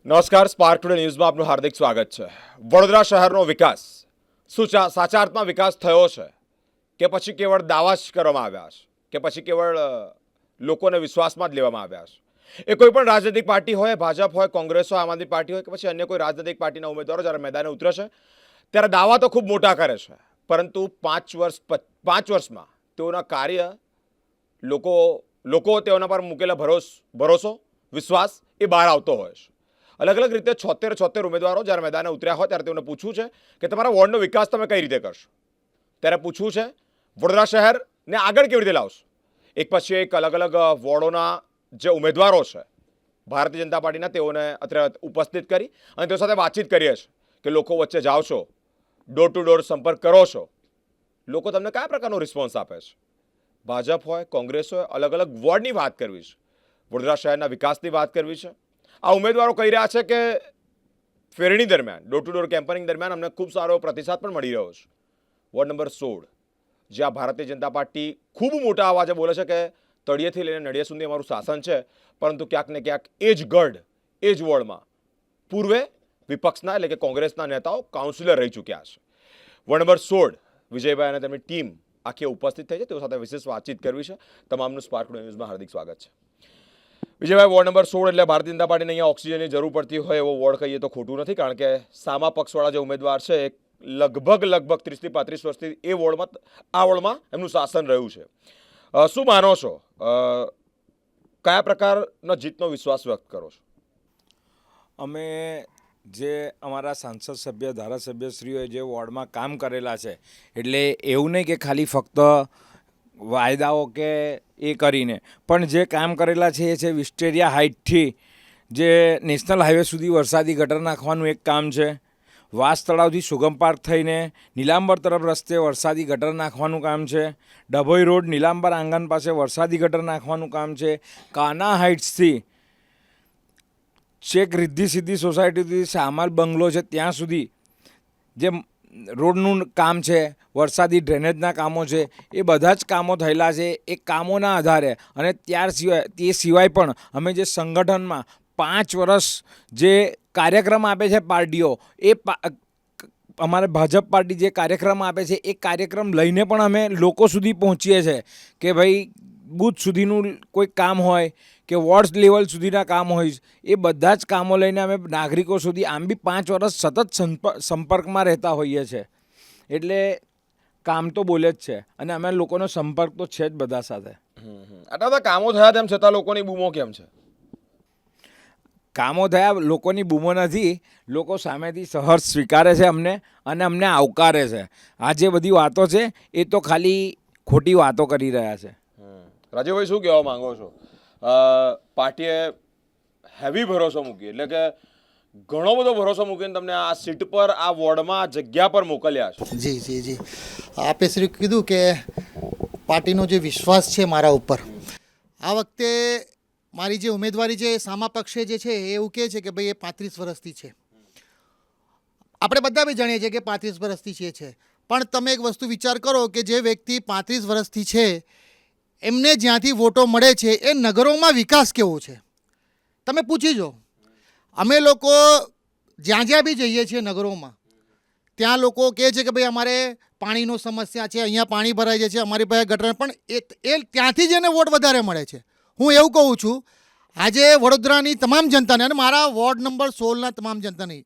નમસ્કાર, spark today ન્યૂઝમાં આપનું હાર્દિક સ્વાગત છે। વડોદરા શહેરનો વિકાસ શું સાચા અર્થમાં વિકાસ થયો છે કે પછી કેવળ દાવા જ કરવામાં આવ્યા છે કે પછી કેવળ લોકોને વિશ્વાસમાં જ લેવામાં આવ્યા છે? એ કોઈ પણ રાજનૈતિક પાર્ટી હોય, ભાજપ હોય, કોંગ્રેસ હોય, આમ આદમી પાર્ટી હોય કે પછી અન્ય કોઈ રાજનૈતિક પાર્ટીના ઉમેદવારો જ્યારે મેદાને ઉતરે છે ત્યારે દાવા તો ખૂબ મોટા કરે છે, પરંતુ 5 વર્ષમાં તેઓના કાર્ય લોકો તેઓના પર મૂકેલા ભરોસો વિશ્વાસ એ બહાર આવતો હોય છે। અલગ અલગ રીતે 76 ઉમેદવારો જ્યારે મેદાને ઉતર્યા હોય ત્યારે તેઓને પૂછવું છે કે તમારા વોર્ડનો વિકાસ તમે કઈ રીતે કરશો, ત્યારે પૂછવું છે વડોદરા શહેરને આગળ કેવી રીતે લાવશો। એક પછી એક અલગ અલગ વોર્ડોના જે ઉમેદવારો છે ભારતીય જનતા પાર્ટીના, તેઓને અત્યારે ઉપસ્થિત કરી અને તેઓ સાથે વાતચીત કરીએ છીએ કે લોકો વચ્ચે જાઓ છો, ડોર ટુ ડોર સંપર્ક કરો છો, લોકો તમને કયા પ્રકારનો રિસ્પોન્સ આપે છે। ભાજપ હોય, કોંગ્રેસ હોય, અલગ અલગ વોર્ડની વાત કરવી છે, વડોદરા શહેરના વિકાસની વાત કરવી છે। આ ઉમેદવારો કહી રહ્યા છે કે ફેરણી દરમિયાન, ડોર ટુ ડોર કેમ્પેનિંગ દરમિયાન અમને ખૂબ સારો પ્રતિસાદ પણ મળી રહ્યો છે। વોર્ડ નંબર 16 જ્યાં ભારતીય જનતા પાર્ટી ખૂબ મોટા અવાજે બોલે છે કે તળિયેથી લઈને નડિયા સુધી અમારું શાસન છે, પરંતુ ક્યાંક ને ક્યાંક એ જ ગઢ, એ જ વોર્ડમાં પૂર્વે વિપક્ષના એટલે કે કોંગ્રેસના નેતાઓ કાઉન્સિલર રહી ચૂક્યા છે। વોર્ડ નંબર 16 વિજયભાઈ અને તેમની ટીમ આખી ઉપસ્થિત થઈ છે, તેઓ સાથે વિશેષ વાતચીત કરવી છે। તમામનું સ્પાર્ક ટુડે ન્યૂઝમાં હાર્દિક સ્વાગત છે। વિજયભાઈ, વોર્ડ નંબર 16 એટલે ભારતીય જનતા પાર્ટીને અહીંયા ઓક્સિજનની જરૂર પડતી હોય એવો વોર્ડ કહીએ તો ખોટું નથી, કારણ કે સામા પક્ષવાળા જે ઉમેદવાર છે એ લગભગ 30 થી 35 વર્ષથી આ વોર્ડમાં એમનું શાસન રહ્યું છે। શું માનો છો, કયા પ્રકારનો જીતનો વિશ્વાસ વ્યક્ત કરો છો? અમે જે અમારા સાંસદ સભ્ય, ધારાસભ્યશ્રીઓએ જે વોર્ડમાં કામ કરેલા છે, એટલે એવું નહીં કે ખાલી ફક્ત વાયદાઓ કે એ કરીને, પણ જે કામ કરેલા છે એ છે વિસ્ટેરિયા હાઇટથી જે નેશનલ હાઈવે સુધી વરસાદી ગટર નાખવાનું એક કામ છે, વાસ તળાવથી સુગમ પાર્ક થઈને નીલાંબર તરફ રસ્તે વરસાદી ગટર નાખવાનું કામ છે, ડભોઈ રોડ નીલાંબર આંગણ પાસે વરસાદી ગટર નાખવાનું કામ છે, કાના હાઇટ્સથી છેક રિદ્ધિ સિદ્ધિ સોસાયટીથી શામાલ બંગલો છે ત્યાં સુધી જે રોડનું કામ છે, વરસાદી ડ્રેનેજના કામો છે, એ બધા જ કામો થયેલા છે। એ કામોના આધારે અને તે સિવાય પણ અમે જે સંગઠનમાં 5 વર્ષ જે કાર્યક્રમ આપે છે પાર્ટીઓ, અમારે ભાજપ પાર્ટી જે કાર્યક્રમ આપે છે એ કાર્યક્રમ લઈને પણ અમે લોકો સુધી પહોંચીએ છીએ કે ભાઈ બૂથ સુધીનું કોઈ કામ હોય કે વોર્ડ લેવલ સુધીના કામ હોય, એ બધા જ કામો લઈને અમે નાગરિકો સુધી આમ બી 5 વર્ષ સતત સંપર્કમાં રહેતા હોઈએ છીએ, એટલે કામ તો બોલે જ છે અને અમે લોકોનો સંપર્ક તો છે જ બધા સાથે। આટલા બધા કામો થયા તેમ છતાં લોકોની બૂમો કેમ છે? કામો થયા લોકોની બૂમો નથી, લોકો સામેથી સહર્ષ સ્વીકારે છે અમને અને અમને આવકારે છે। આ જે બધી વાતો છે એ તો ખાલી ખોટી વાતો કરી રહ્યા છે। રાજુભાઈ, શું કહેવા માંગો છો? પાર્ટીએ હેવી ભરોસો મૂકી, એટલે કે ઘણો બધો ભરોસો મૂકીને તમને આ સીટ પર, આ વોર્ડમાં, જગ્યા પર મોકલ્યા છે। જી જી જી આપે શ્રી કીધું કે પાર્ટીનો જે વિશ્વાસ છે મારા ઉપર, આ વખતે મારી જે ઉમેદવારી છે સામા પક્ષે જે છે એ એવું કહે છે કે ભાઈ એ 35 વર્ષથી છે। આપણે બધા બી જાણીએ છીએ કે 35 વર્ષથી છે, પણ તમે એક વસ્તુ વિચાર કરો કે જે વ્યક્તિ 35 વર્ષથી છે એમને જ્યાંથી વોટો મળે છે એ નગરોમાં વિકાસ કેવો છે તમે પૂછી જો। અમે લોકો જ્યાં બી જઈએ છીએ નગરોમાં, ત્યાં લોકો કહે છે કે ભાઈ અમારે પાણીનો સમસ્યા છે, અહીંયા પાણી ભરાઈ જાય છે, અમારી પાસે ગટર, પણ એ ત્યાંથી જ એને વોટ વધારે મળે છે। હું એવું કહું છું આજે વડોદરાની તમામ જનતાને અને મારા વોર્ડ નંબર 16ના તમામ જનતાને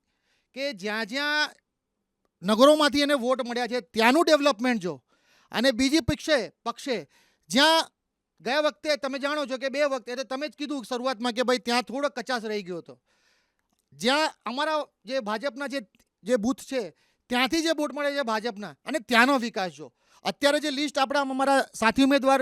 કે જ્યાં જ્યાં નગરોમાંથી એને વોટ મળ્યા છે ત્યાંનું ડેવલપમેન્ટ જો, અને બીજી પક્ષે જ્યાં ગયા વખતે તમે જાણો છો કે 2 વખતે એટલે તમે જ કીધું શરૂઆતમાં કે ભાઈ ત્યાં થોડો કચાશ રહી ગયો હતો, જ્યાં અમારા જે ભાજપના જે બૂથ છે ત્યાંથી જે વોટ મળે છે ભાજપના, અને ત્યાંનો વિકાસ જો અત્યારે જે લિસ્ટ આપણા અમારા સાથી ઉમેદવાર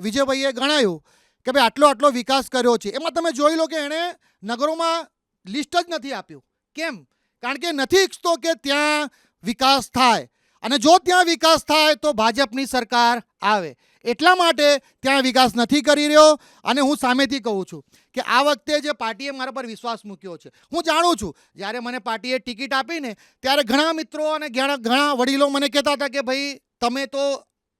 વિજયભાઈએ ગણાયું કે ભાઈ આટલો વિકાસ કર્યો છે, એમાં તમે જોઈ લો કે એણે નગરોમાં લિસ્ટ જ નથી આપ્યું। કેમ? કારણ કે નથી ઈચ્છતો કે ત્યાં વિકાસ થાય, અને જો ત્યાં વિકાસ થાય તો ભાજપની સરકાર આવે, એટલા માટે ત્યાં વિકાસ નથી કરી રહ્યો। અને હું સામેથી કહું છું કે આ વખતે જે પાર્ટીએ મારા પર વિશ્વાસ મૂક્યો છે, હું જાણું છું જ્યારે મને પાર્ટીએ ટિકિટ આપીને ત્યારે ઘણા મિત્રો અને ઘણા વડીલો મને કહેતા હતા કે ભાઈ તમે તો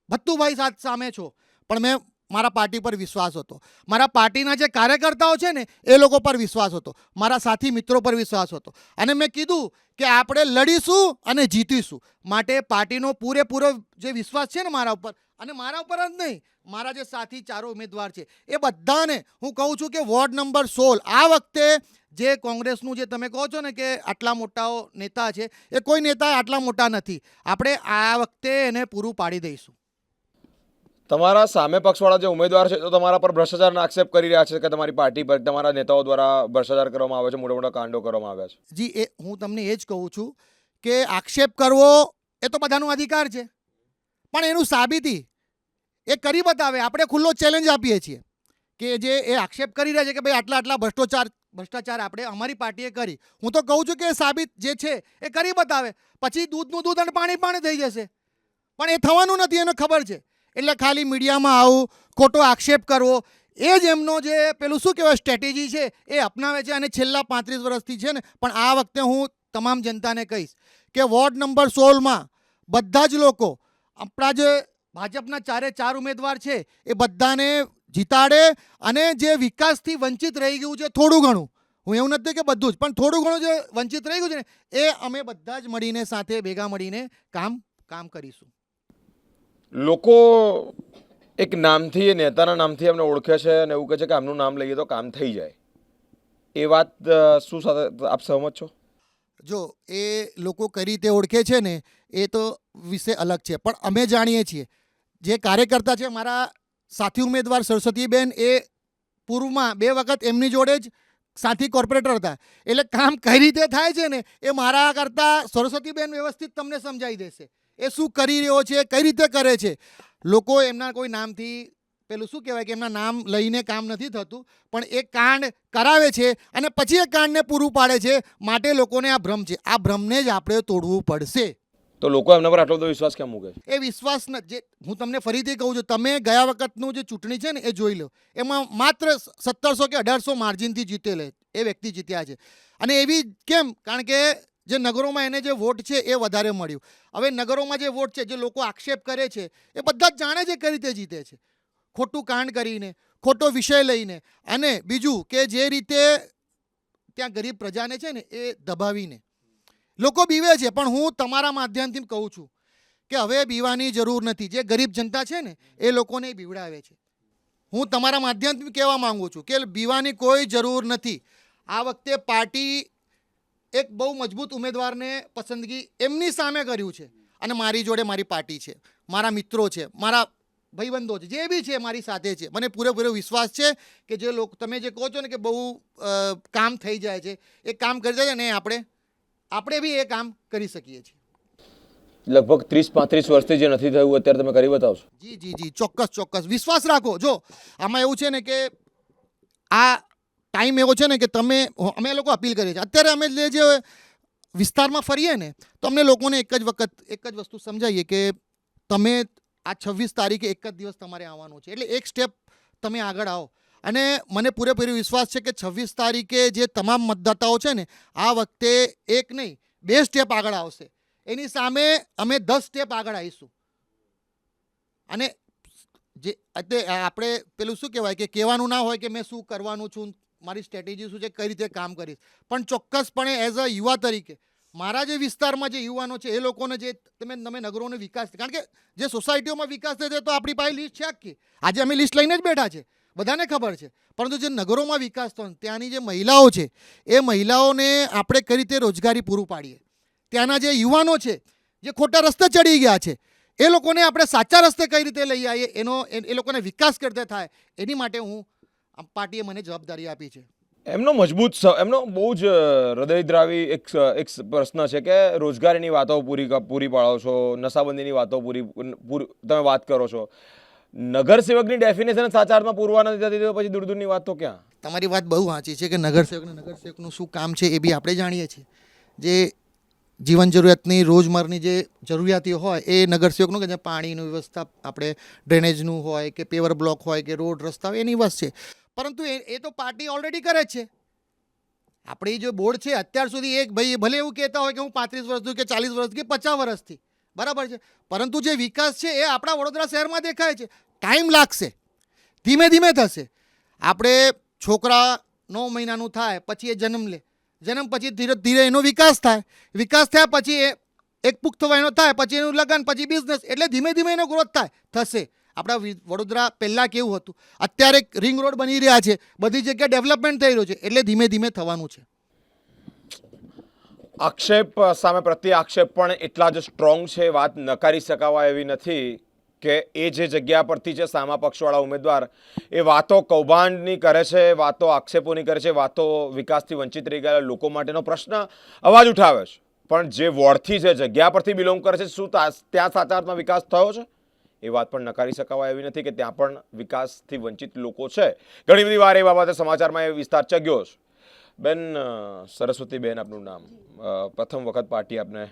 ભત્તુભાઈ સામે છો, પણ મેં મારા પાર્ટી પર વિશ્વાસ હતો, મારા પાર્ટીના જે કાર્યકર્તાઓ છે ને એ લોકો પર વિશ્વાસ હતો, મારા સાથી મિત્રો પર વિશ્વાસ હતો. અને મેં કીધું કે આપણે લડીશું અને જીતીશું. માટે પાર્ટીનો પૂરેપૂરો જે વિશ્વાસ છે ને મારા ઉપર, અને મારા ઉપર જ નહીં, મારા જે સાથી ચારો ઉમેદવાર છે એ બધાને હું કહું છું કે વોર્ડ નંબર 16 આ વખતે જે કોંગ્રેસનું જે તમે કહો છો ને કે આટલા મોટાઓ નેતા છે, એ કોઈ નેતા આટલા મોટા નથી. આપણે આ વખતે એને પૂરું પાડી દઈશું. તમારા સામે પક્ષવાળા જે ઉમેદવાર છે તો તમારા પર ભ્રષ્ટાચારના આક્ષેપ કરી રહ્યા છે કે તમારી પાર્ટી પર તમારા નેતાઓ દ્વારા ભ્રષ્ટાચાર કરવામાં આવે છે, મોટા મોટા કાંડો કરવામાં આવ્યા છે. જી, એ હું તમને એ જ કહું છું કે આક્ષેપ કરવો એ તો બધાનો અધિકાર છે, પણ એનું સાબિતી એ કરી બતાવે. આપણે ખુલ્લો ચેલેન્જ આપીએ છીએ કે જે એ આક્ષેપ કરી રહ્યા છે કે ભાઈ આટલા ભ્રષ્ટાચાર આપણે અમારી પાર્ટીએ કરી, હું તો કહું છું કે સાબિત જે છે એ કરી બતાવે. પછી દૂધનું દૂધ અને પાણી થઈ જશે, પણ એ થવાનું નથી, એને ખબર છે. એટલે ખાલી મીડિયામાં આવું ખોટો આક્ષેપ કરવો એ જ એમનો જે પેલું શું કહેવાય સ્ટ્રેટેજી છે એ અપનાવે છે. અને છેલ્લા 35 વર્ષથી છે ને. પણ આ વખતે હું તમામ જનતાને કહીશ કે વોર્ડ નંબર 16માં બધા જ લોકો આપણા જે ભાજપના 4 ઉમેદવાર છે એ બધાને જીતાડે. અને જે વિકાસથી વંચિત રહી ગયું છે થોડું ઘણું, હું એવું નથી કે બધું જ, પણ થોડું ઘણું જે વંચિત રહી ગયું છે ને એ અમે બધા જ મળીને સાથે ભેગા મળીને કામ કરીશું. લોકો એક નામથી, એ નેતાના નામથી એમને ઓળખે છે અને એવું કહે છે કે આમનું નામ લઈએ તો કામ થઈ જાય. એ વાત શું સાથે આપ સહમત છો? જો એ લોકો કઈ રીતે ઓળખે છે ને એ તો વિષય અલગ છે, પણ અમે જાણીએ છીએ. જે કાર્યકર્તા છે મારા સાથી ઉમેદવાર સરસ્વતીબેન, એ પૂર્વમાં 2 વખત એમની જોડે જ સાથી કોર્પોરેટર હતા. એટલે કામ કઈ રીતે થાય છે ને એ મારા કરતાં સરસ્વતીબેન વ્યવસ્થિત તમને સમજાવી દેશે. એ શું કરી રહ્યો છે, કઈ રીતે કરે છે. લોકો એમના કોઈ નામથી પેલું શું કહેવાય કે એમના નામ લઈને કામ નથી થતું, પણ એ કાંડ કરાવે છે અને પછી એ કાંડને પૂરું પાડે છે. માટે લોકોને આ ભ્રમ છે, આ ભ્રમને જ આપણે તોડવું પડશે. તો લોકો એમના પર આટલો બધો વિશ્વાસ કેમ મૂકે છે? એ વિશ્વાસ જે હું તમને ફરીથી કહું છું, તમે ગયા વખતનું જે ચૂંટણી છે ને એ જોઈ લો, એમાં માત્ર 1700 કે 1800 માર્જિનથી જીતેલે એ વ્યક્તિ જીત્યા છે. અને એવી કેમ? કારણ કે જે નગરોમાં એને જે વોટ છે એ વધારે મળ્યું. હવે નગરોમાં જે વોટ છે, જે લોકો આક્ષેપ કરે છે એ બધા જ જાણે છે કઈ રીતે જીતે છે. ખોટું કાંડ કરીને, ખોટો વિષય લઈને, અને બીજું કે જે રીતે ત્યાં ગરીબ પ્રજાને છે ને એ દબાવીને લોકો બીવે છે. પણ હું તમારા માધ્યમથી કહું છું કે હવે બીવાની જરૂર નથી. જે ગરીબ જનતા છે ને એ લોકોને બીવડાવે છે. હું તમારા માધ્યમથી કહેવા માંગુ છું કે બીવાની કોઈ જરૂર નથી. આ વખતે પાર્ટી એક બહુ મજબૂત ઉમેદવારને પસંદગી એમની સામે કર્યું છે. અને મારી જોડે મારી પાર્ટી છે, મારા મિત્રો છે, મારા ભાઈબંધો છે, જે બી છે મારી સાથે છે. મને પૂરેપૂરો વિશ્વાસ છે કે જે લોકો તમે જે કહો છો ને કે બહુ કામ થઈ જાય છે, એ કામ કરી જાય અને આપણે બી એ કામ કરી શકીએ છીએ. લગભગ 30-35 વર્ષથી જે નથી થયું અત્યારે તમે કરી બતાવશો? જી, ચોક્કસ વિશ્વાસ રાખો. જો આમાં એવું છે ને કે આ ટાઈમ એવો છે ને કે અમે લોકો અપીલ કરીએ છીએ. અત્યારે અમે જે વિસ્તારમાં ફરીએ ને તો અમને લોકોને એક જ વસ્તુ સમજાવીએ કે તમે આ 26 તારીખે એક જ દિવસ તમારે આવવાનું છે, એટલે એક સ્ટેપ તમે આગળ આવો. અને મને પૂરેપૂરો વિશ્વાસ છે કે 26 તારીખે જે તમામ મતદાતાઓ છે ને આ વખતે એક નહીં 2 સ્ટેપ આગળ આવશે. એની સામે અમે 10 સ્ટેપ આગળ આવીશું. અને જે આપણે પેલું શું કહેવાય કે કહેવાનું ના હોય કે મેં શું કરવાનું છું, મારી સ્ટ્રેટેજી શું છે, કઈ રીતે કામ કરીશ. પણ ચોક્કસપણે એઝ અ યુવા તરીકે મારા જે વિસ્તારમાં જે યુવાનો છે એ લોકોને જે તમે નગરોનો વિકાસ, કારણ કે જે સોસાયટીઓમાં વિકાસ થાય છે તો આપણી પાસે લિસ્ટ છે આખી. આજે અમે લિસ્ટ લઈને જ બેઠા છે, બધાને ખબર છે. પરંતુ જે નગરોમાં વિકાસ થયો ત્યાંની જે મહિલાઓ છે એ મહિલાઓને આપણે કઈ રીતે રોજગારી પૂરું પાડીએ. ત્યાંના જે યુવાનો છે જે ખોટા રસ્તે ચડી ગયા છે એ લોકોને આપણે સાચા રસ્તે કઈ રીતે લઈ આવીએ, એ લોકોને વિકાસ કઈ રીતે થાય, એની માટે પાર્ટીએ મને જવાબદારી આપી છે. એમનો બહુ જ હૃદયદ્રાવી એક પ્રશ્ન છે કે રોજગારીની વાતો પૂરી પાડો છો, નશાબંધીની વાતો તમે વાત કરો છો. નગરસેવકની ડેફિનેશન સાચા અર્થમાં પૂરવા નથી થતી તો પછી દૂર દૂરની વાત તો ક્યાં? તમારી વાત બહુ સાચી છે કે નગરસેવકનું શું કામ છે એ બી આપણે જાણીએ છીએ. જે જીવન જરૂરિયાતની રોજમરની જે જરૂરિયાતીઓ હોય એ નગરસેવકનું કે જે પાણીની વ્યવસ્થા, આપણે ડ્રેનેજનું હોય કે પેવર બ્લોક હોય કે રોડ રસ્તા હોય એની વસ્તુ છે. પરંતુ એ તો પાર્ટી ઓલરેડી કરે જ છે. આપણી જે બોર્ડ છે અત્યાર સુધી એક ભાઈ ભલે એવું કહેતા હોય કે હું 35 વર્ષથી કે 40 વર્ષથી કે 50 વર્ષથી, બરાબર છે, પરંતુ જે વિકાસ છે એ આપણા વડોદરા શહેરમાં દેખાય છે. ટાઈમ લાગશે ધીમે ધીમે થશે. આપણે છોકરા 9 મહિનાનું થાય પછી એ જન્મ લે, જન્મ પછી ધીરે ધીરે એનો વિકાસ થાય, વિકાસ થયા પછી એ એક પુખ્ત વયનો થાય, પછી એનું લગ્ન, પછી બિઝનેસ, એટલે ધીમે ધીમે એનો ગ્રોથ થશે. આપણા વડોદરા પહેલાં કેવું હતું, અત્યારે રિંગ રોડ બની રહ્યા છે, બધી જગ્યાએ ડેવલપમેન્ટ થઈ રહ્યું છે, એટલે ધીમે ધીમે થવાનું છે. આક્ષેપ સામે પ્રત્યે આક્ષેપ પણ એટલા જ સ્ટ્રોંગ છે, વાત નકારી શકાવાય એવી નથી કે એ જે જગ્યા પરથી છે સામા પક્ષવાળા ઉમેદવાર એ વાતો કૌભાંડની કરે છે, વાતો આક્ષેપોની કરે છે, વાતો વિકાસથી વંચિત રહી ગયેલા લોકો માટેનો પ્રશ્ન અવાજ ઉઠાવે છે. પણ જે વોર્ડથી જે જગ્યા પરથી બિલોંગ કરે છે, શું ત્યાં સાચા અર્થમાં વિકાસ થયો છે? એ વાત પણ નકારી શકાવાય એવી નથી કે ત્યાં પણ વિકાસથી વંચિત લોકો છે. ઘણી બધી વાર એ બાબતે સમાચારમાં એ વિસ્તાર ચગ્યો છે. બેન સરસ્વતીબેન, આપનું નામ. પ્રથમ વખત પાર્ટી આપને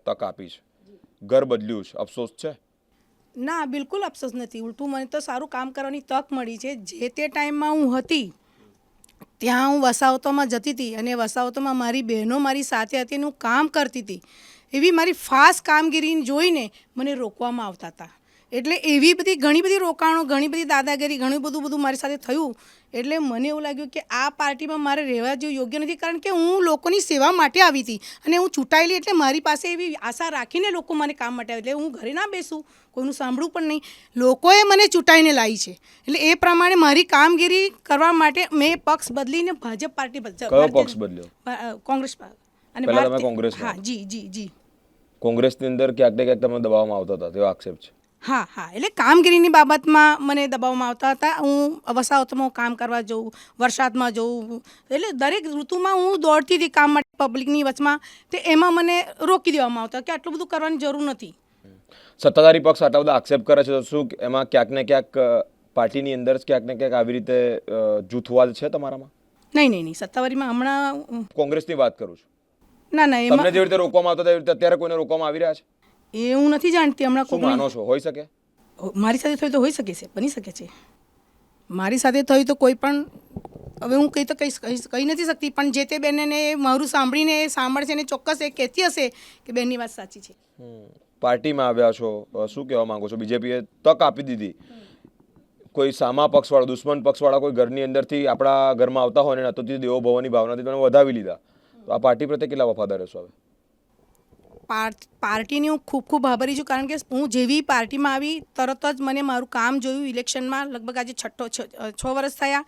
તક આપી છે, ઘર બદલ્યું છે, અફસોસ છે? ના, બિલકુલ અફસોસ નથી. ઉલટું મને તો સારું કામ કરવાની તક મળી છે. જે તે ટાઈમમાં હું હતી ત્યાં હું વસાવતોમાં જતી હતી અને વસાવતોમાં મારી બહેનો મારી સાથે હતી અને હું કામ કરતી હતી. એવી મારી ફાસ્ટ કામગીરી જોઈને મને રોકવામાં આવતા હતા. એટલે એવી બધી ઘણી બધી રોકાણો, ઘણી બધી દાદાગીરી, ઘણું બધું મારી સાથે થયું. એટલે મને એવું લાગ્યું કે આ પાર્ટીમાં મારે રહેવા જેવું યોગ્ય નથી, કારણ કે હું લોકોની સેવા માટે આવી હતી અને હું ચૂંટાયેલી, એટલે મારી પાસે એવી આશા રાખીને લોકો મને કામ માટે આવે, એટલે હું ઘરે ના બેસું, કોઈનું સાંભળું પણ નહીં. લોકોએ મને ચૂંટાઈને લાવી છે, એટલે એ પ્રમાણે મારી કામગીરી કરવા માટે મેં પક્ષ બદલીને ભાજપ પાર્ટી કયો પક્ષ બદલ્યો? કોંગ્રેસ. અને પહેલા તમે કોંગ્રેસમાં? હા, જી. કોંગ્રેસની અંદર ક્યાંક ને ક્યાંક તમને દબાવવામાં આવતા હતા, તેવો આક્ષેપ છે. હા, એટલે કામગીરીની બાબતમાં મને દબાવવામાં આવતા હતા. હું વસાવતમાં કામ કરવા જઉં, વરસાદમાં જઉં, એટલે દરેક ઋતુમાં હું દોડતી હતી કામ માટે પબ્લિકની વચમાં. તે એમાં મને રોકી દેવામાં આવતા કે આટલું બધું કરવાની જરૂર નથી. સત્તાધારી પક્ષ આટલા બધા આક્ષેપ કરે છે, તો શું એમાં ક્યાંક ને ક્યાંક પાર્ટીની અંદર જ ક્યાંક ને ક્યાંક આવી રીતે જૂથવાદ છે તમારામાં? નહીં, સત્તાવારીમાં હમણાં કોંગ્રેસની વાત કરું છું. ના, તમને એમાં જેવી રીતે રોકવામાં આવતા તેવી રીતે અત્યારે કોઈને રોકવામાં આવી રહ્યા છે? એ હું નથી જાણતી. હમણાં શું માનો છો, હોઈ શકે? મારી સાથે થયું તો હોઈ શકે છે, બની શકે છે. મારી સાથે થયું તો કોઈ પણ, હવે હું કહી નથી શકતી, પણ જે તે બેનને મારું સાંભળીને એ સાંભળશે ને ચોક્કસ એ કહેતી હશે કે બેનની વાત સાચી છે. પાર્ટીમાં આવ્યા છો, શું કહેવા માંગો છો? બીજેપીએ તક આપી દીધી, કોઈ સામા પક્ષવાળા, દુશ્મન પક્ષવાળા કોઈ ઘરની અંદરથી આપણા ઘરમાં આવતા હોય ને નતોથી દેવો ભવની ભાવનાથી તમે વધાવી લીધા, તો આ પાર્ટી પ્રત્યે કેટલા વફાદાર રહેશો હવે? પાર્ટીની હું ખૂબ આભારી છું, કારણ કે હું જેવી પાર્ટીમાં આવી તરત જ મને મારું કામ જોયું. ઇલેક્શનમાં લગભગ આજે 6 વર્ષ થયા.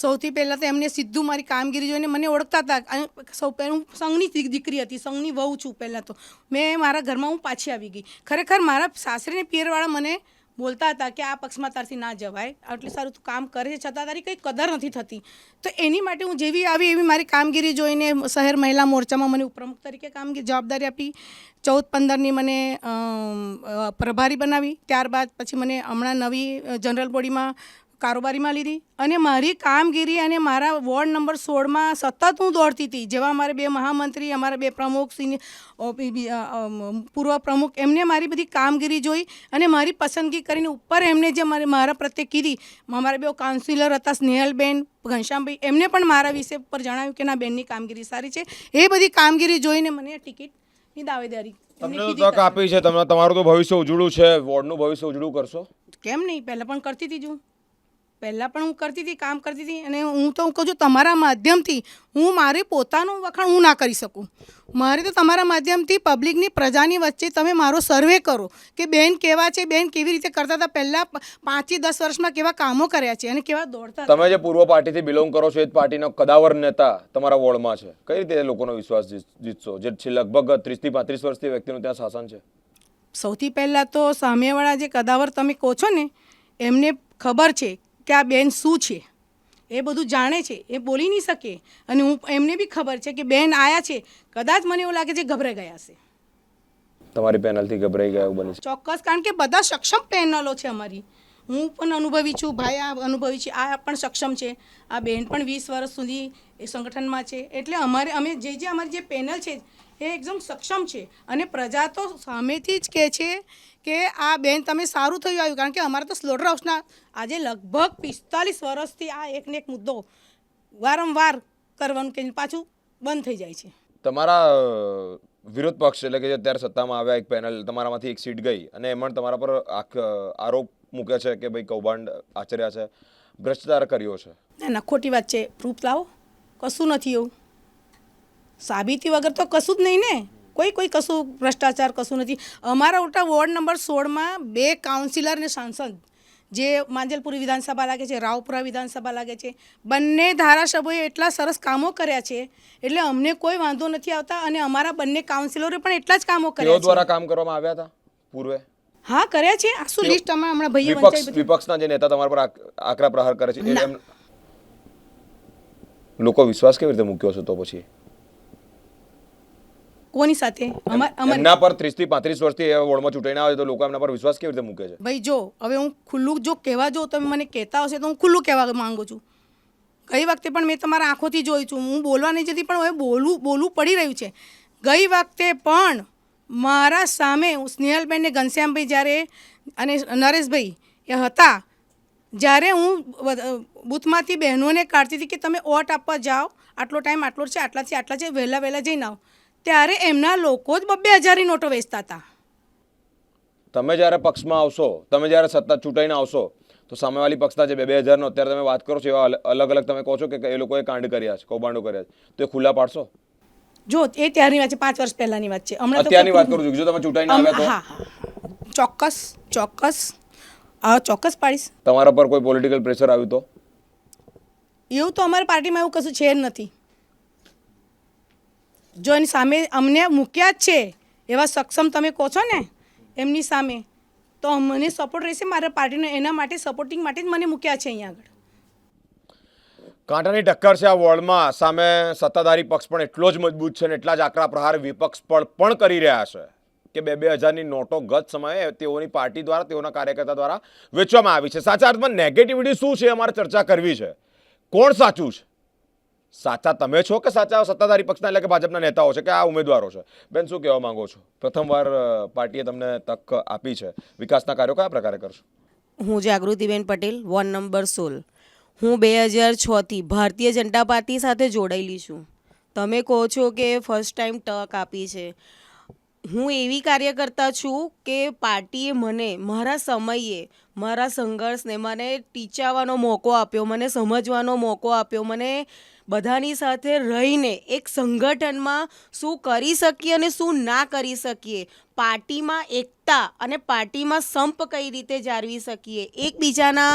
સૌથી પહેલાં તો એમને સીધું મારી કામગીરી જોઈને મને ઓળખતા હતા. અને સૌ પહેલાં હું સંઘની દીકરી હતી, સંઘની વહુ છું. પહેલાં તો મેં મારા ઘરમાં હું પાછી આવી ગઈ. ખરેખર મારા સાસરીને પિયરવાળા મને બોલતા હતા કે આ પક્ષમાં તારથી ના જવાય, આટલું સારું તું કામ કરે છે છતાં તારી કંઈ કદર નથી થતી. તો એની માટે હું જેવી આવી એવી મારી કામગીરી જોઈને શહેર મહિલા મોરચામાં મને ઉપપ્રમુખ તરીકે જવાબદારી આપી. 14-15ની મને પ્રભારી બનાવી. ત્યારબાદ પછી મને હમણાં નવી જનરલ બોડીમાં કારોબારીમાં લીધી. અને મારી કામગીરી અને મારા વોર્ડ નંબર 16માં સતત હું દોડતી હતી. જેવા અમારે 2 મહામંત્રી, અમારા 2 પ્રમુખ, પૂર્વ પ્રમુખ, એમને મારી બધી કામગીરી જોઈ અને મારી પસંદગી કરીને ઉપર એમને જે મારા પ્રત્યે કીધી. અમારા 2 કાઉન્સિલર હતા, સ્નેહલબેન, ઘનશ્યામભાઈ, એમને પણ મારા વિશે પર જણાવ્યું કે ના, બેનની કામગીરી સારી છે. એ બધી કામગીરી જોઈને મને ટિકિટની દાવેદારી તમને તક આપી છે, તમારું તો ભવિષ્ય ઉજળું છે, વોર્ડનું ભવિષ્ય ઉજળું કરશો? કેમ નહીં, પહેલાં પણ કરતી હતી. પહેલાં પણ હું કરતી હતી, કામ કરતી હતી. અને હું તો કહું છું, તમારા માધ્યમથી હું મારે પોતાનું વખાણ હું ના કરી શકું. મારે તો તમારા માધ્યમથી પબ્લિકની, પ્રજાની વચ્ચે તમે મારો સર્વે કરો કે બેન કેવા છે, બેન કેવી રીતે કરતા હતા, પહેલાં 5-10 વર્ષમાં કેવા કામો કર્યા છે અને કેવા દોડતા. તમે જે પૂર્વ પાર્ટીથી બિલોંગ કરો છો, એ જ પાર્ટીનો કદાવર નેતા તમારા વોર્ડમાં છે, કઈ રીતે લોકોનો વિશ્વાસ જીતશો, જે લગભગ 30-35 વર્ષથી વ્યક્તિનું ત્યાં શાસન છે? સૌથી પહેલાં તો સામેવાળા જે કદાવર તમે કહો છો ને, એમને ખબર છે કે આ બેન શું છે, એ બધું જાણે છે, એ બોલી નહીં શકે. અને એમને બી ખબર છે કે બેન આયા છે, કદાચ મને એવું લાગે છે ગભરાઈ ગયા છે. તમારી પેનલથી ગભરાઈ ગયા એવું બને છે? ચોક્કસ, કારણ કે બધા સક્ષમ પેનલો છે અમારી. હું પણ અનુભવી છું, ભાઈ આ અનુભવી છે, આ પણ સક્ષમ છે, આ બેન પણ 20 વર્ષ સુધી એ સંગઠનમાં છે. એટલે અમારી જે પેનલ છે એ એકદમ સક્ષમ છે. અને પ્રજા તો સામેથી જ કહે છે કે આ બેન તમે સારું થયું આવ્યું, કારણ કે અમારા તો સ્લોટર હાઉસના આજે લગભગ 45 વર્ષથી આ એકને એક મુદ્દો વારંવાર કરવાનું કે પાછું બંધ થઈ જાય છે. તમારા વિરોધ પક્ષ એટલે કે અત્યારે સત્તામાં આવ્યા એક પેનલ, તમારામાંથી એક સીટ ગઈ અને એમાં તમારા પર આરોપ મૂકે છે કે ભાઈ કૌભાંડ આચર્યા છે. ભ્રષ્ટાચાર કર્યો છે. ના ના ખોટી વાત છે. પ્રૂફ લાવો. કશું નથી એવું. સાબિતી વગર તો કશું જ નહીં ને. કોઈ કશું ભ્રષ્ટાચાર કશું નથી. અમારા ઉલટા વોર્ડ નંબર 16માં 2 કાઉન્સિલર ને સાંસદ જે માંજલપુરી વિધાનસભા લાગે છે, રાવપુરા વિધાનસભા લાગે છે, બંને ધારાસભ્યોએ એટલા સરસ કામો કર્યા છે એટલે અમને કોઈ વાંધો નથી આવતા. અને અમારા બંને કાઉન્સિલરોએ પણ એટલા જ કામો તેઓ કર્યા દ્વારા છે. કામ કરવામાં આવ્યા હતા પૂર્વે? હા કર્યા છે. આ શું લિસ્ટ હમણાં ભાઈએ વંચાઈ બધું. વિપક્ષના જે નેતા તમારા પર આકરા પ્રહાર કરે છે લોકો વિશ્વાસ કેવી રીતે મૂક્યો છે તો પછી કોની સાથે? એમના પર 30 થી 35 વર્ષથી એ વોર્ડમાં ચૂંટાઈને આવે તો લોકો એમના પર વિશ્વાસ કેવી રીતે મૂકે છે? ભાઈ જો હવે હું ખુલ્લું જો કહેવા જો તમે મને કહેતા હશે તો હું ખુલ્લું કહેવા માંગુ છું. ગઈ વખતે પણ મેં તમારા આંખોથી જોઈ છું. હું બોલવા નહીં જતી પણ હવે બોલવું પડી રહ્યું છે. ગઈ વખતે પણ મારા સામે સ્નેહલબેન ને ઘનશ્યામભાઈ જ્યારે અને નરેશભાઈ એ હતા જ્યારે હું બૂથમાંથી બહેનોને કાઢતી હતી કે તમે વોટ આપવા જાઓ, આટલો ટાઈમ આટલો છે, આટલાથી આટલા છે, વહેલા જઈને આવો, ત્યારે એમના લોકો જ 2,000ની નોટો વેચતા હતા. તમે જ્યારે પક્ષમાં આવશો, તમે જ્યારે સત્તા ચૂંટાઈને આવશો તો સામેવાળી પક્ષના જે 2,000નો અત્યારે તમે વાત કરો છો એવા અલગ અલગ તમે કહો છો કે એ લોકોએ કાંડ કર્યા છે, કૌભાંડો કર્યા છે, તો એ ખુલ્લા પાડશો? જો એ ત્યારની વાત છે, 5 વર્ષ પહેલાંની વાત છે. હમણાં તો અત્યારની વાત કરું છું. જો તમે ચૂંટાઈને આવ્યા તો ચોક્કસ પાડીશ. તમારા પર કોઈ પોલિટિકલ પ્રેશર આવ્યું તો? એવું તો અમારી પાર્ટીમાં એવું કશું છે જ નથી. જો એની સામે અમને મૂક્યા જ છે એવા સક્ષમ તમે કહો છો ને એમની સામે, તો મને સપોર્ટ રહેશે મારા પાર્ટીને. એના માટે સપોર્ટિંગ માટે જ મને મૂક્યા છે અહીંયા આગળ. કાંટાની ટક્કર છે આ વોર્ડમાં. સામે સત્તાધારી પક્ષ પણ એટલો જ મજબૂત છે અને એટલા જ આકરા પ્રહાર વિપક્ષ પણ કરી રહ્યા છે કે 2,000ની નોટો ગત સમયે તેઓની પાર્ટી દ્વારા, તેઓના કાર્યકર્તા દ્વારા વેચવામાં આવી છે. સાચા અર્થમાં નેગેટિવિટી શું છે અમારે ચર્ચા કરવી છે. કોણ સાચું છે? સાચા તમે છો કે સાચા સત્તાધારી પક્ષના એટલે કે ભાજપના નેતાઓ છે કે આ ઉમેદવારો છે? બેન શું કહેવા માંગો છો? પ્રથમવાર પાર્ટીએ તમને તક આપી છે. વિકાસના કાર્યો કયા પ્રકારે કરશો? હું જાગૃતિબેન પટેલ, વોર્ડ નંબર 16. હું 2006થી ભારતીય જનતા પાર્ટી સાથે જોડાયેલી છું. તમે કહો છો કે ફર્સ્ટ ટાઈમ તક આપી છે. હું એવી કાર્યકર્તા છું કે પાર્ટીએ મને મારા સમયે, મારા સંઘર્ષને મને ટીચાવાનો મોકો આપ્યો, મને સમજવાનો મોકો આપ્યો, મને બધાની સાથે રહીને એક સંગઠનમાં શું કરી શકીએ અને શું ના કરી શકીએ, પાર્ટીમાં એકતા અને પાર્ટીમાં સંપ કઈ રીતે જાળવી શકીએ, એકબીજાના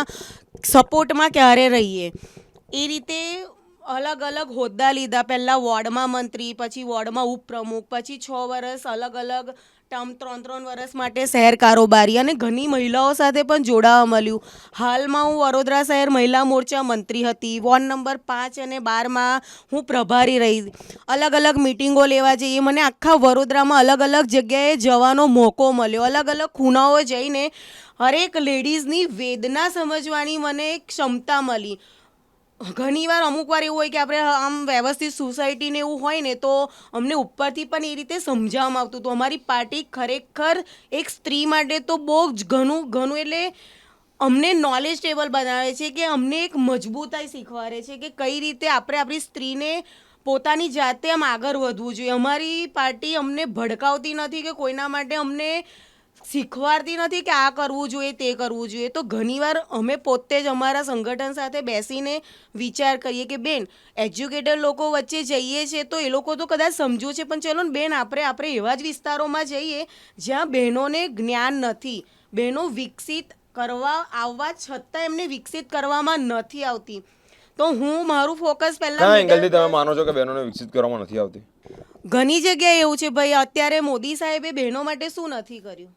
સપોર્ટમાં ક્યારે રહીએ, એ રીતે અલગ અલગ હોદ્દા લીધા. પહેલાં વોર્ડમાં મંત્રી, પછી વોર્ડમાં ઉપપ્રમુખ, પછી 6 વર્ષ અલગ અલગ ટર્મ, 3 વર્ષ માટે શહેર કારોબારી, અને ઘણી મહિલાઓ સાથે પણ જોડાવા મળ્યું. હાલમાં હું વડોદરા શહેર મહિલા મોરચા મંત્રી હતી. વોર્ડ નંબર 5 અને 12માં હું પ્રભારી રહી. અલગ અલગ મિટિંગો લેવા જઈએ. મને આખા વડોદરામાં અલગ અલગ જગ્યાએ જવાનો મોકો મળ્યો. અલગ અલગ ખૂણાઓ જઈને હરેક લેડીઝની વેદના સમજવાની મને ક્ષમતા મળી. ઘણીવાર અમુક વાર એવું હોય કે આપણે આમ વ્યવસ્થિત સોસાયટીને એવું હોય ને તો અમને ઉપરથી પણ એ રીતે સમજાવવામાં આવતું હતું. અમારી પાર્ટી ખરેખર એક સ્ત્રી માટે તો બહુ જ ઘણું એટલે અમને નોલેજ ટેબલ બનાવે છે કે અમને એક મજબૂતાઈ શીખવાડે છે કે કઈ રીતે આપણે આપણી સ્ત્રીને પોતાની જાતે આમ આગળ વધવું જોઈએ. અમારી પાર્ટી અમને ભડકાવતી નથી કે કોઈના માટે અમને શીખવાડતી નથી કે આ કરવું જોઈએ, તે કરવું જોઈએ. તો ઘણીવાર અમે પોતે જ અમારા સંગઠન સાથે બેસીને વિચાર કરીએ કે બેન, એજ્યુકેટેડ લોકો વચ્ચે જઈએ છીએ તો એ લોકો તો કદાચ સમજવું છે, પણ ચલો ને બેન, આપણે એવા જ વિસ્તારોમાં જઈએ જ્યાં બહેનોને જ્ઞાન નથી, બહેનો વિકસિત કરવા આવવા છતાં એમને વિકસિત કરવામાં નથી આવતી. તો હું મારું ફોકસ કયા એંગલથી તમે માનો છો કે બહેનોને વિકસિત કરવામાં નથી આવતી? ઘણી જગ્યાએ એવું છે ભાઈ. અત્યારે મોદી સાહેબે બહેનો માટે શું નથી કર્યું?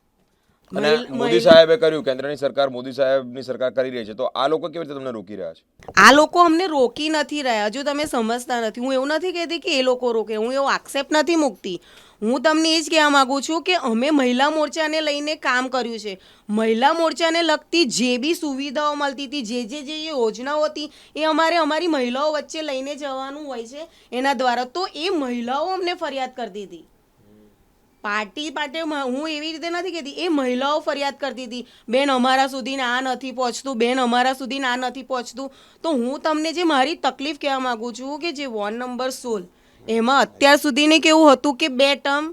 અને મોદી સાહેબે કર્યું, કેન્દ્રની સરકાર, મોદી સાહેબની સરકાર કરી રહી છે, તો આ લોકો કેવી રીતે તમને રોકી રહ્યા છે? આ લોકો અમને રોકી નથી રહ્યા. જો તમે સમજતા નથી. હું એવું નથી કહેતી કે એ લોકો રોકે, હું એવો આક્ષેપ નથી મૂકતી. હું તમને એ જ કહેવા માગું છું કે અમે મહિલા મોરચાને લઈને કામ કર્યું છે. મહિલા મોરચાને લગતી જે બી સુવિધાઓ મળતી હતી, જે યોજનાઓ હતી, એ અમારી મહિલાઓ વચ્ચે લઈને જવાનું હોય છે એના દ્વારા. તો એ મહિલાઓ અમને ફરિયાદ કરતી હતી. પાર્ટી માટે હું એવી રીતે નથી કહેતી, એ મહિલાઓ ફરિયાદ કરતી હતી, બેન અમારા સુધી આ નથી પહોંચતું, બેન અમારા સુધી આ નથી પહોંચતું. તો હું તમને જે મારી તકલીફ કહેવા માગું છું કે જે વોર્ડ નંબર 16 એમાં અત્યાર સુધીને કેવું હતું કે 2 ટર્મ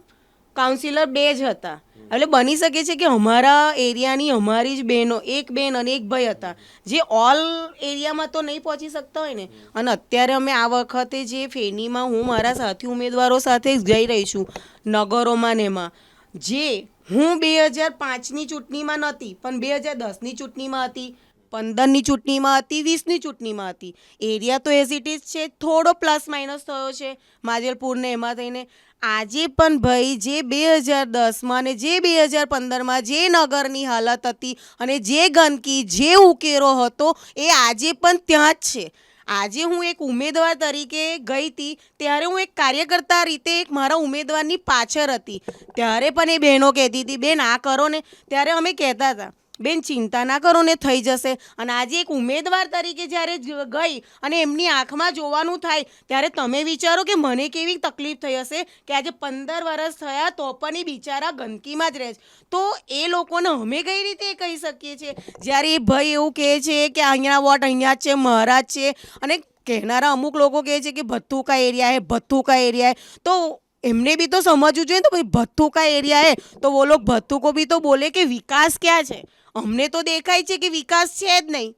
કાઉન્સિલર 2 જ હતા. એટલે બની શકે છે કે અમારા એરિયાની અમારી જ બહેનો, એક બેન અને એક ભાઈ હતા, જે ઓલ એરિયામાં તો નહીં પહોંચી શકતા હોય ને. અને અત્યારે અમે આ વખતે જે ફેનીમાં હું મારા સાથી ઉમેદવારો સાથે જઈ રહી છું નગરોમાં ને એમાં, જે હું 2005ની ચૂંટણીમાં નહોતી પણ 2010ની ચૂંટણીમાં હતી, 15ની ચૂંટણીમાં હતી, 20ની ચૂંટણીમાં હતી. એરિયા તો એઝ ઇટ ઇઝ છે, થોડો પ્લસ માઇનસ થયો છે માજલપુરને એમાં થઈને. આજે પણ ભાઈ જે 2010માં ને જે 2015માં જે નગરની હાલત હતી અને જે ગંદકી, જે ઉકેરો હતો, એ આજે પણ ત્યાં જ છે. આજે હું એક ઉમેદવાર તરીકે ગઈ હતી ત્યારે હું એક કાર્યકર્તા રીતે એક મારા ઉમેદવારની પાછળ હતી. ત્યારે પણ એ બહેનો કહેતી હતી, બેન આ કરો ને, ત્યારે અમે કહેતા હતા બેન ચિંતા ના કરો ને થઈ જશે. અને આજે એક ઉમેદવાર તરીકે જ્યારે ગઈ અને એમની આંખમાં જોવાનું થાય ત્યારે તમે વિચારો કે મને કેવી તકલીફ થઈ હશે કે આજે 15 વર્ષ થયા તો પણ એ બિચારા ગંદકીમાં જ રહે છે. તો એ લોકોને અમે કઈ રીતે કહી શકીએ છીએ જ્યારે એ ભાઈ એવું કહે છે કે અહીંયા વોટ અહીંયા જ છે, મહારાજ છે, અને કહેનારા અમુક લોકો કહે છે કે ભથ્થુકા એરિયા હે, ભથ્થુકા એરિયા હે. તો એમને બી તો સમજવું જોઈએ ને, તો ભાઈ ભથ્થુકા એરિયા હે તો वो लोग भत्थुको भी तो बोले कि विकास क्या છે. અમને તો દેખાય છે કે વિકાસ છે જ નહીં.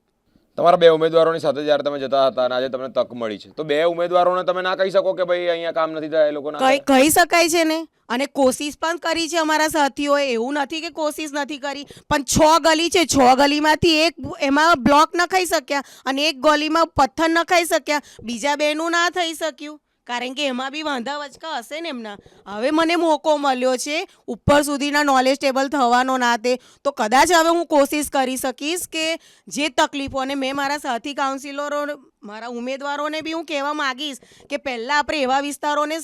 તમારા બે ઉમેદવારોની સાથે જ્યારે તમે જતા હતા અને આજે તમને તક મળી છે, તો બે ઉમેદવારોને તમે ના કહી શકો કે ભાઈ અહીંયા કામ નથી થાય, એ લોકો કહી શકાય છે ને. અને કોશિશ પણ કરી છે અમારા સાથીઓએ, એવું નથી કે કોશિશ નથી કરી. પણ 6 ગલી છે, 6 ગલીમાંથી એક એમાં બ્લોક નખાઈ શક્યા અને એક ગલીમાં પથ્થર નખાઈ શક્યા, બીજા બેનું ના થઈ શક્યું. કારણ કે એમાં બી વાંધા વચકા હશે ને એમના. હવે મને મોકો મળ્યો છે ઉપર સુધીના નોલેજ ટેબલ થવાનો નાતે, તો કદાચ હવે હું કોશિશ કરી શકીશ કે જે તકલીફો, અને મેં મારા સાથી કાઉન્સિલરો, મારા ઉમેદવારોને બી હું કહેવા માગીશ કે પહેલાં આપણે એવા વિસ્તારોને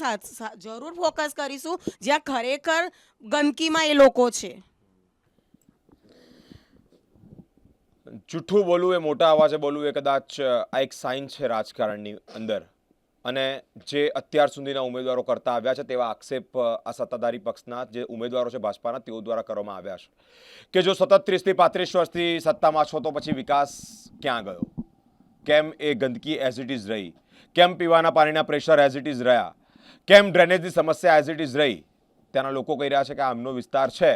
જરૂર ફોકસ કરીશું જ્યાં ખરેખર ગંદકીમાં એ લોકો છે. જૂઠું બોલવું એ મોટા અવાજે બોલવું એ કદાચ આ એક સાઇન છે રાજકારણની અંદર. અને જે અત્યાર સુધીના ઉમેદવારો કરતા આવ્યા છે તેવા આક્ષેપ આ સત્તાધારી પક્ષના જે ઉમેદવારો છે ભાજપાના, તેઓ દ્વારા કરવામાં આવ્યા છે કે જો સતત 30 થી 35 વર્ષથી સત્તામાં છો તો પછી વિકાસ ક્યાં ગયો? કેમ એ ગંદકી એઝ ઇટ ઇઝ રહી? કેમ પીવાના પાણીના પ્રેશર એઝ ઇટ ઇઝ રહ્યા? કેમ ડ્રેનેજની સમસ્યા એઝ ઇટ ઇઝ રહી? ત્યાંના લોકો કહી રહ્યા છે કે આ આમનો વિસ્તાર છે,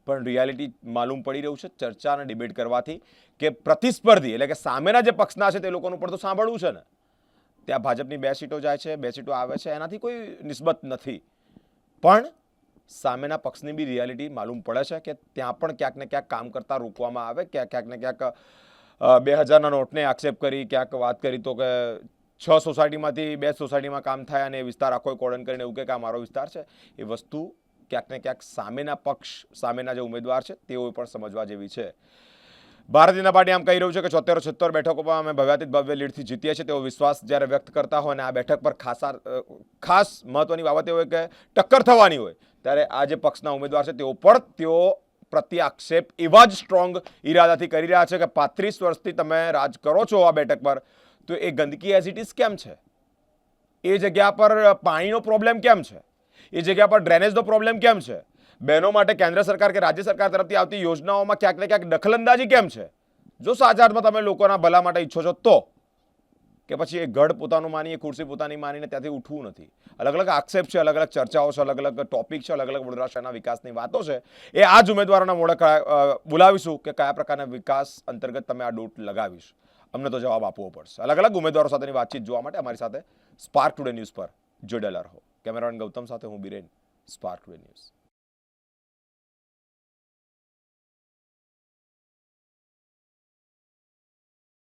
પણ રિયાલિટી માલુમ પડી રહ્યું છે ચર્ચા અને ડિબેટ કરવાથી કે પ્રતિસ્પર્ધી એટલે કે સામેના જે પક્ષના છે તે લોકોનું પણ તો સાંભળવું છે ને. ત્યાં ભાજપની 2 સીટો જાય છે, 2 સીટો આવે છે, એનાથી કોઈ નિસ્બત નથી. પણ સામેના પક્ષની બી રિયાલિટી માલુમ પડે છે કે ત્યાં પણ ક્યાંક ને ક્યાંક કામ કરતા રોકવામાં આવે. ક્યાંક ને ક્યાંક 2000ના નોટને આક્ષેપ કરી, ક્યાંક વાત કરી તો કે 6 સોસાયટીમાંથી 2 સોસાયટીમાં કામ થાય અને એ વિસ્તાર આખો કોર્ડન કરીને એવું કે આ મારો વિસ્તાર છે. એ વસ્તુ ક્યાંક ને ક્યાંક સામેના પક્ષ, સામેના જે ઉમેદવાર છે તેઓ પણ સમજવા જેવી છે. ભારતીય જનતા પાર્ટી આમ કહી રહ્યું છે કે 76 બેઠકો પર અમે ભવ્યાતીત ભવ્ય લીડથી જીતીએ છીએ. તેઓ વિશ્વાસ જ્યારે વ્યક્ત કરતા હોય અને આ બેઠક પર ખાસ મહત્વની બાબત એ હોય કે ટક્કર થવાની હોય ત્યારે આ જે પક્ષના ઉમેદવાર છે તેઓ પ્રત્યે આક્ષેપ એવા જ સ્ટ્રોંગ ઈરાદાથી કરી રહ્યા છે કે 35 વર્ષથી તમે રાજ કરો છો આ બેઠક પર, તો એ ગંદકી એઝ ઇટ ઇઝ કેમ છે? એ જગ્યા પર પાણીનો પ્રોબ્લેમ કેમ છે? એ જગ્યા પર ડ્રેનેજનો પ્રોબ્લેમ કેમ છે? બહેનો માટે કેન્દ્ર સરકાર કે રાજ્ય સરકાર તરફથી આવતી યોજનાઓમાં ક્યાંક ને ક્યાંક દખલઅંદાજી કેમ છે? જો સાચા અર્થમાં તમે લોકોના ભલા માટે ઈચ્છો છો તો, કે પછી એ ગઢ પોતાનું માની, એ ખુરશી પોતાની માનીને ત્યાંથી ઉઠવું નથી. અલગ અલગ આક્ષેપ છે, અલગ અલગ ચર્ચાઓ છે, અલગ અલગ ટોપિક છે, અલગ અલગ વડોદરા શહેરના વિકાસની વાતો છે. એ આ જ ઉમેદવારોના મોઢે બોલાવીશું કે કયા પ્રકારના વિકાસ અંતર્ગત તમે આ ડોટ લગાવીશ. અમને તો જવાબ આપવો પડશે. અલગ અલગ ઉમેદવારો સાથેની વાતચીત જોવા માટે અમારી સાથે સ્પાર્ક ટુડે ન્યૂઝ પર જોડાયેલા રહો. કેમેરામેન ગૌતમ સાથે હું બિરેન, સ્પાર્ક ટુડે ન્યૂઝ.